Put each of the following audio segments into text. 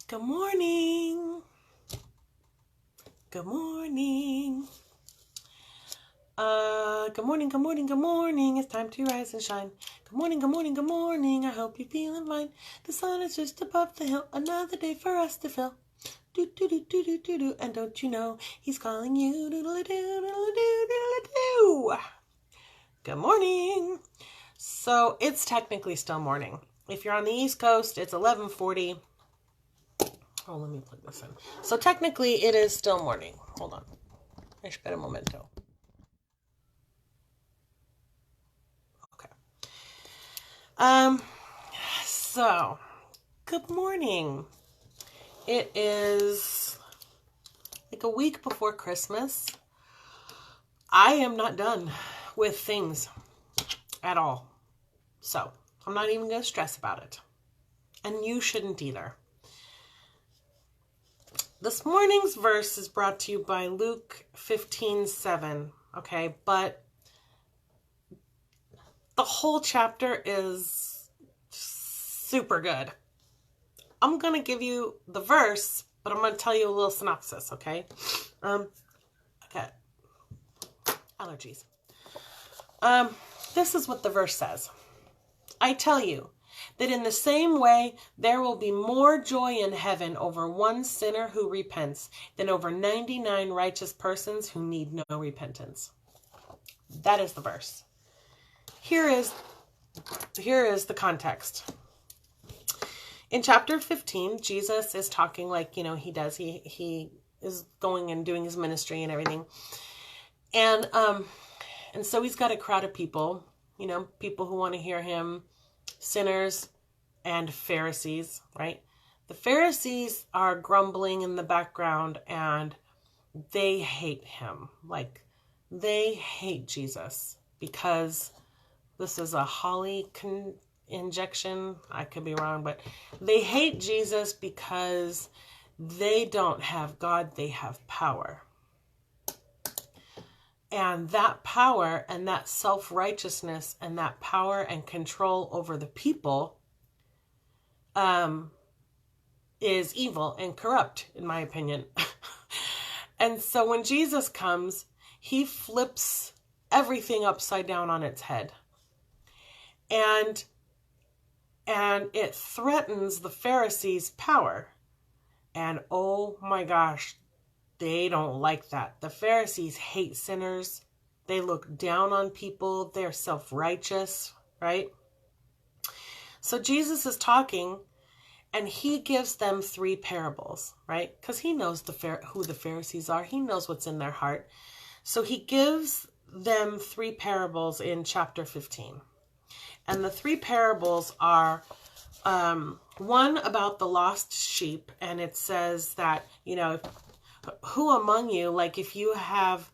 Good morning. Good morning. Good morning, good morning, good morning. It's time to rise and shine. Good morning, good morning, good morning. I hope you're feeling fine. The sun is just above the hill. Another day for us to fill. Do do do do do do do. And don't you know he's calling you? Doodle doo doodle doo doodle doo. Good morning. So it's technically still morning. If you're on the East Coast, it's 11:40. Oh, let me plug this in. So technically it is still morning. Hold on. Espera un momento. Okay. So good morning. It is like a week before Christmas. I am not done with things at all. So I'm not even going to stress about it. And you shouldn't either. This morning's verse is brought to you by Luke 15:7. Okay, but the whole chapter is super good. I'm going to give you the verse, but I'm going to tell you a little synopsis, okay? Okay. Allergies. This is what the verse says. I tell you that in the same way, there will be more joy in heaven over one sinner who repents than over 99 righteous persons who need no repentance. That is the verse. Here is the context. In chapter 15, Jesus is talking like, he does. He is going and doing his ministry and everything. And so he's got a crowd of people, people who want to hear him, sinners and Pharisees, right? The Pharisees are grumbling in the background and they hate him. Like, they hate Jesus because this is a holly injection. I could be wrong, but they hate Jesus because they don't have God, they have power. And that power and that self-righteousness and that power and control over the people is evil and corrupt, in my opinion. And so when Jesus comes, he flips everything upside down on its head. And it threatens the Pharisees' power. And oh my gosh, they don't like that. The Pharisees hate sinners. They look down on people. They're self-righteous, right? So Jesus is talking, and he gives them 3 parables, right? Because he knows who the Pharisees are. He knows what's in their heart. So he gives them 3 parables in chapter 15. And the 3 parables are one about the lost sheep. And it says that, who among you, like if you have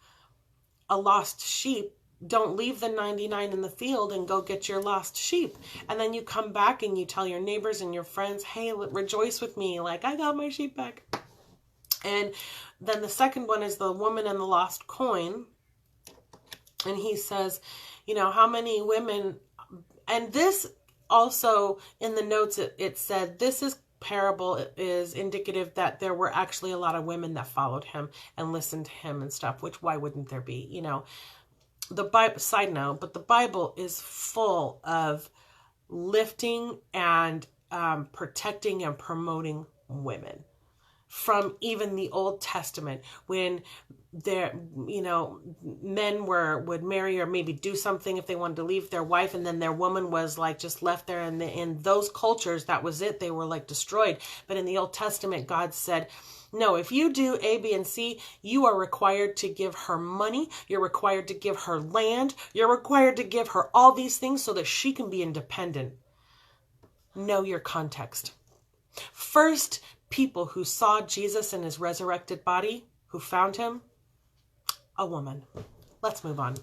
a lost sheep, don't leave the 99 in the field and go get your lost sheep. And then you come back and you tell your neighbors and your friends, hey, rejoice with me. Like, I got my sheep back. And then the second one is the woman and the lost coin. And he says, how many women, and this also in the notes, it said, this parable is indicative that there were actually a lot of women that followed him and listened to him and stuff, which why wouldn't there be? The Bible, side note, but the Bible is full of lifting and protecting and promoting women. From even the Old Testament, when men would marry or maybe do something if they wanted to leave their wife, and then their woman was like just left there, and in those cultures, that was it. They were like destroyed. But in the Old Testament, God said, no, if you do A, B, and C, you are required to give her money. You're required to give her land. You're required to give her all these things so that she can be independent. Know your context. First, people who saw Jesus in his resurrected body, who found him, a woman. Let's move on.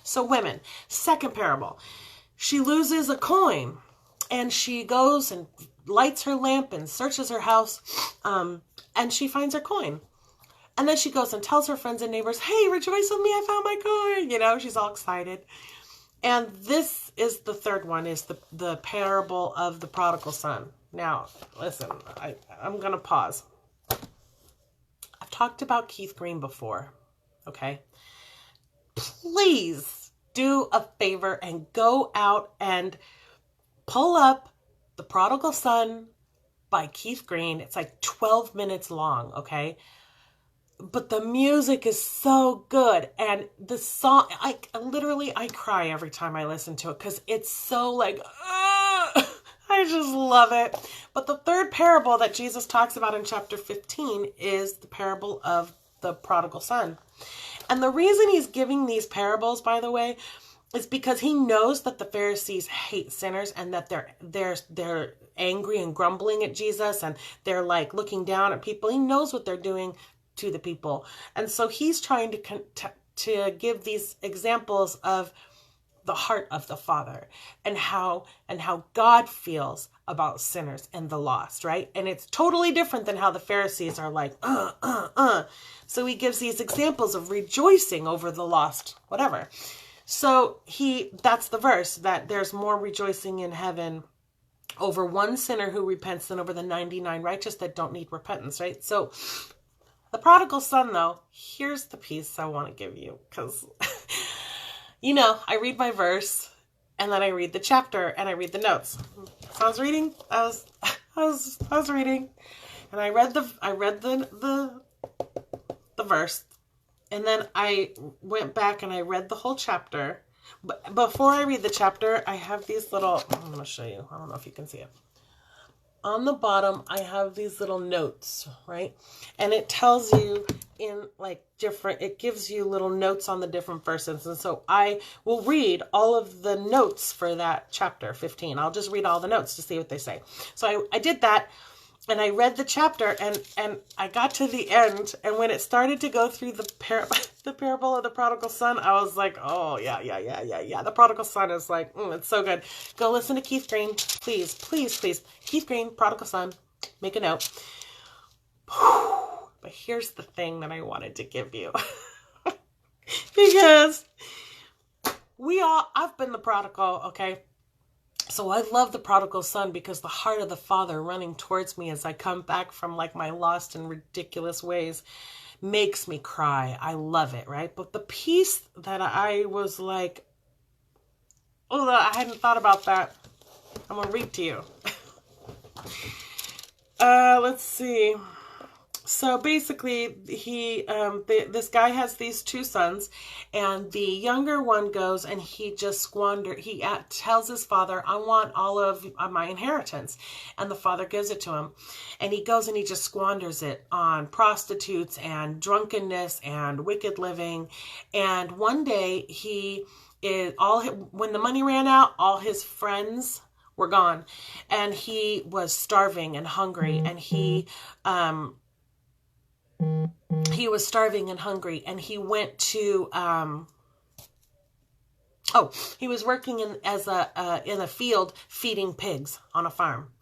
So women, second parable. She loses a coin and she goes and lights her lamp and searches her house and she finds her coin. And then she goes and tells her friends and neighbors, hey, rejoice with me, I found my coin. She's all excited. And this is the third one, is the parable of the prodigal son. Now, listen, I'm going to pause. I've talked about Keith Green before, okay? Please do a favor and go out and pull up The Prodigal Son by Keith Green. It's like 12 minutes long, okay? But the music is so good. And the song, I cry every time I listen to it because it's so like, I just love it. But the third parable that Jesus talks about in chapter 15 is the parable of the prodigal son. And the reason he's giving these parables, by the way, is because he knows that the Pharisees hate sinners and that they're angry and grumbling at Jesus and they're like looking down at people. He knows what they're doing to the people. And so he's trying to give these examples of the heart of the Father and how God feels about sinners and the lost, right? And it's totally different than how the Pharisees are like, So he gives these examples of rejoicing over the lost, whatever. So that's the verse, that there's more rejoicing in heaven over one sinner who repents than over the 99 righteous that don't need repentance, right? So the prodigal son, though, here's the piece I want to give you, because, I read my verse and then I read the chapter and I read the notes. So I was reading, I was reading, and I read the verse, and then I went back and I read the whole chapter. But before I read the chapter, I have these little, I'm going to show you. I don't know if you can see it. On the bottom, I have these little notes, right? And it tells you in like it gives you little notes on the different verses. And so I will read all of the notes for that chapter 15. I'll just read all the notes to see what they say. So I did that. And I read the chapter, and I got to the end, and when it started to go through the parable of the prodigal son, I was like, oh, yeah. The prodigal son is like, it's so good. Go listen to Keith Green. Please. Keith Green, prodigal son. Make a note. But here's the thing that I wanted to give you. Because I've been the prodigal, okay? So I love the prodigal son because the heart of the Father running towards me as I come back from like my lost and ridiculous ways makes me cry. I love it, right? But the piece that I was like, I hadn't thought about that. I'm going to read to you. Let's see. So basically, this guy has these two sons, and the younger one goes and he tells his father, I want all of my inheritance. And the father gives it to him. And he goes and he just squanders it on prostitutes and drunkenness and wicked living. And one day when the money ran out, all his friends were gone. And he was starving and hungry, and he was starving and hungry, and he went to, he was working in a field feeding pigs on a farm.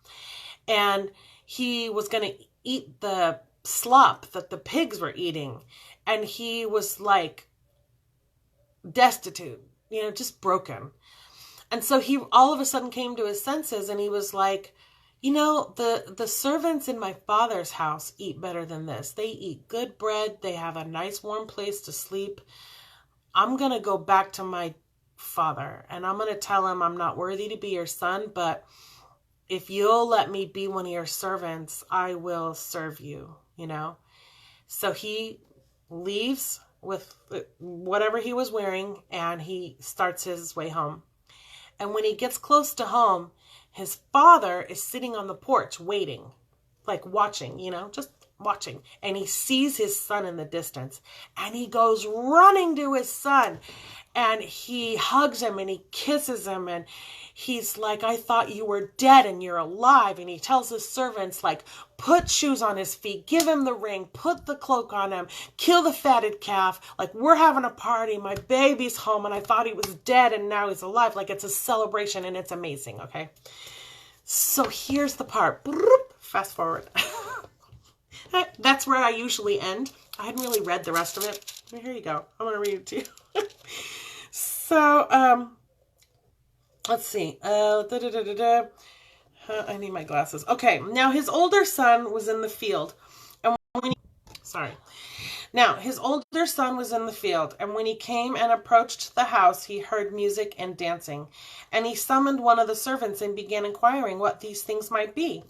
And he was going to eat the slop that the pigs were eating. And he was like destitute, just broken. And so he all of a sudden came to his senses, and he was like, the servants in my father's house eat better than this. They eat good bread. They have a nice warm place to sleep. I'm going to go back to my father, and I'm going to tell him I'm not worthy to be your son, but if you'll let me be one of your servants, I will serve you, So he leaves with whatever he was wearing, and he starts his way home. And when he gets close to home, his father is sitting on the porch waiting, like watching, just watching. And he sees his son in the distance, and he goes running to his son, and he hugs him and he kisses him, and he's like, I thought you were dead and you're alive. And he tells his servants, like, put shoes on his feet, give him the ring, put the cloak on him, kill the fatted calf. Like, we're having a party. My baby's home, and I thought he was dead and now he's alive. Like, it's a celebration, and it's amazing, okay? So here's the part. Fast forward. That's where I usually end. I hadn't really read the rest of it. Here you go. I'm going to read it to you. So, let's see. I need my glasses. Okay, now his older son was in the field. And when sorry. Now, his older son was in the field, and when he came and approached the house, he heard music and dancing. And he summoned one of the servants and began inquiring what these things might be.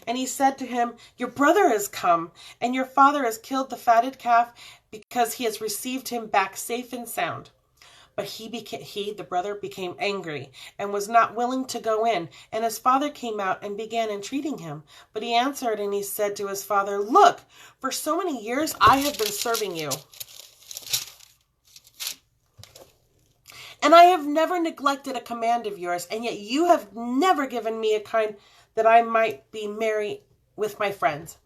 And he said to him, "Your brother has come, and your father has killed the fatted calf because he has received him back safe and sound." But the brother, became angry and was not willing to go in. And his father came out and began entreating him. But he answered and he said to his father, "Look, for so many years I have been serving you, and I have never neglected a command of yours, and yet you have never given me a kind that I might be merry with my friends.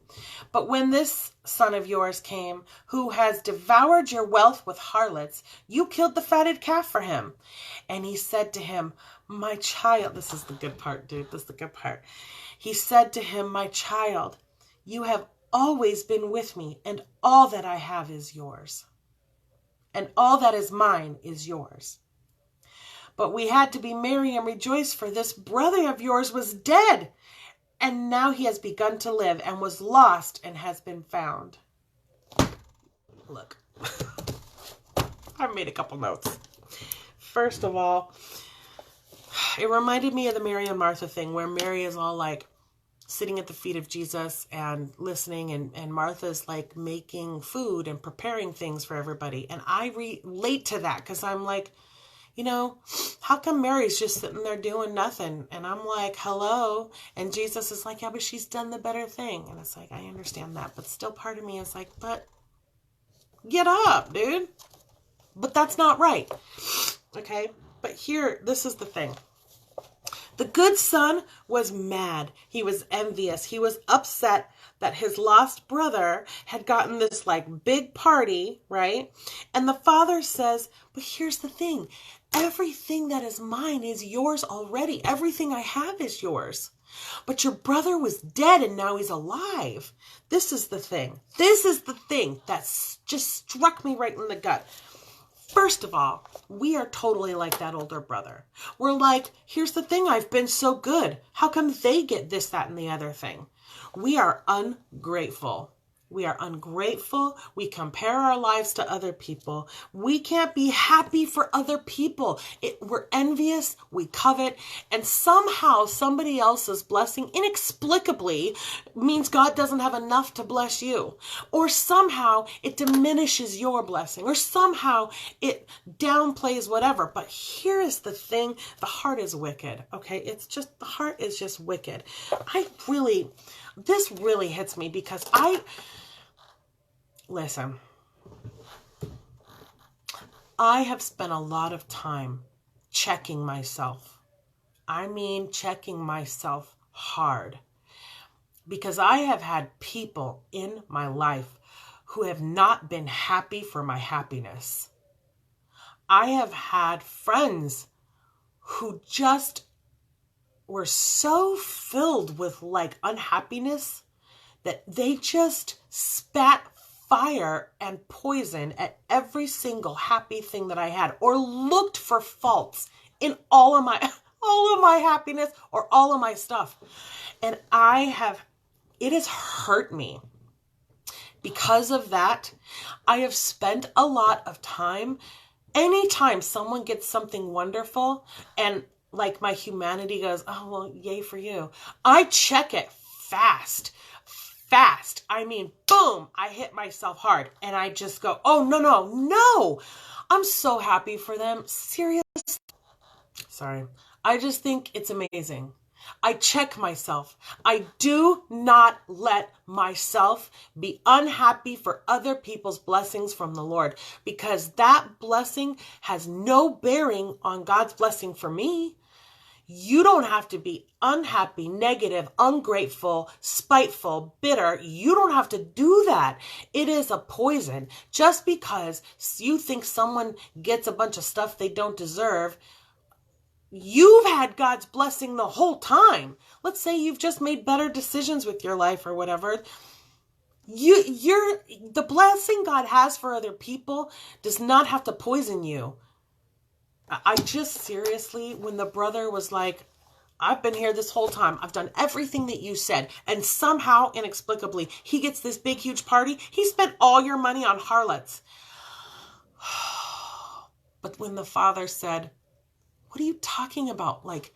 But when this son of yours came, who has devoured your wealth with harlots, you killed the fatted calf for him." And he said to him, "My child," this is the good part, dude, this is the good part. He said to him, "My child, you have always been with me, and all that I have is yours. And all that is mine is yours. But we had to be merry and rejoice, for this brother of yours was dead, and now he has begun to live, and was lost and has been found." Look, I've made a couple notes. First of all, it reminded me of the Mary and Martha thing, where Mary is all like sitting at the feet of Jesus and listening, and Martha's like making food and preparing things for everybody. And I relate to that, because I'm like, you know, how come Mary's just sitting there doing nothing? And I'm like, hello. And Jesus is like, yeah, but she's done the better thing. And it's like, I understand that. But still part of me is like, but get up, dude. But that's not right. Okay. But here, this is the thing. The good son was mad. He was envious. He was upset that his lost brother had gotten this like big party, right? And the father says, but here's the thing. Everything that is mine is yours already. Everything I have is yours. But your brother was dead and now he's alive. This is the thing. This is the thing that just struck me right in the gut. First of all, we are totally like that older brother. We're like, here's the thing, I've been so good. How come they get this, that, and the other thing? We are ungrateful. We are ungrateful. We compare our lives to other people. We can't be happy for other people. We're envious. We covet. And somehow somebody else's blessing inexplicably means God doesn't have enough to bless you. Or somehow it diminishes your blessing. Or somehow it downplays whatever. But here is the thing. The heart is wicked. Okay? The heart is just wicked. This really hits me because listen, I have spent a lot of time checking myself. I mean, checking myself hard. Because I have had people in my life who have not been happy for my happiness. I have had friends who just were so filled with like unhappiness that they just spat fire and poison at every single happy thing that I had, or looked for faults in all of my happiness or all of my stuff. And it has hurt me. Because of that, I have spent a lot of time, anytime someone gets something wonderful and like my humanity goes, oh, well, yay for you, I check it fast. I mean, boom, I hit myself hard and I just go, oh, no. I'm so happy for them. Seriously. Sorry. I just think it's amazing. I check myself. I do not let myself be unhappy for other people's blessings from the Lord, because that blessing has no bearing on God's blessing for me. You don't have to be unhappy, negative, ungrateful, spiteful, bitter. You don't have to do that. It is a poison. Just because you think someone gets a bunch of stuff they don't deserve, you've had God's blessing the whole time. Let's say you've just made better decisions with your life or whatever. The blessing God has for other people does not have to poison you. I just seriously, when the brother was like, I've been here this whole time. I've done everything that you said. And somehow, inexplicably, he gets this big, huge party. He spent all your money on harlots. But when the father said, what are you talking about? Like,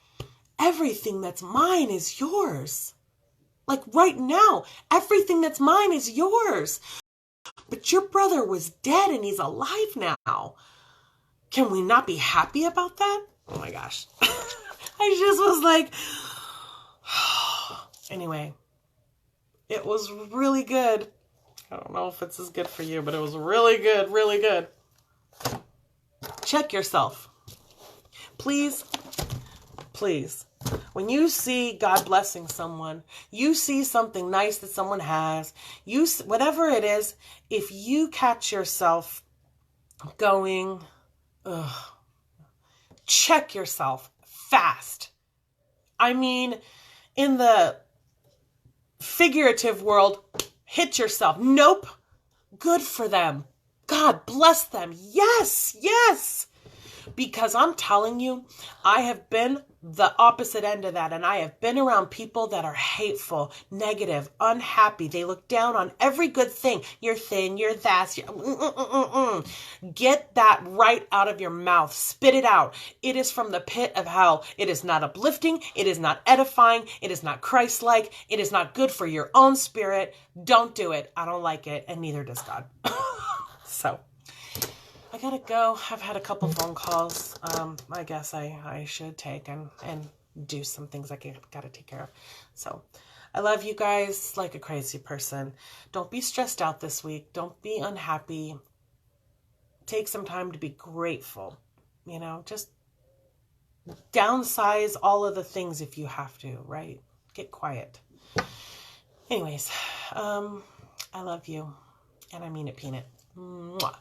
everything that's mine is yours. Like right now, everything that's mine is yours. But your brother was dead and he's alive now. Can we not be happy about that? Oh my gosh. I just was like, anyway, it was really good. I don't know if it's as good for you, but it was really good, really good. Check yourself. Please, please. When you see God blessing someone, you see something nice that someone has, whatever it is, if you catch yourself going, ugh, check yourself fast. I mean, in the figurative world, hit yourself. Nope. Good for them. God bless them. Yes, yes. Because I'm telling you, I have been the opposite end of that. And I have been around people that are hateful, negative, unhappy. They look down on every good thing. You're thin, you're that. Get that right out of your mouth. Spit it out. It is from the pit of hell. It is not uplifting. It is not edifying. It is not Christ-like. It is not good for your own spirit. Don't do it. I don't like it. And neither does God. So I gotta go. I've had a couple phone calls. I guess I should take and do some things I gotta take care of. So I love you guys like a crazy person. Don't be stressed out this week. Don't be unhappy. Take some time to be grateful. You know, just downsize all of the things if you have to, right? Get quiet. Anyways, I love you. And I mean it, peanut. Mwah.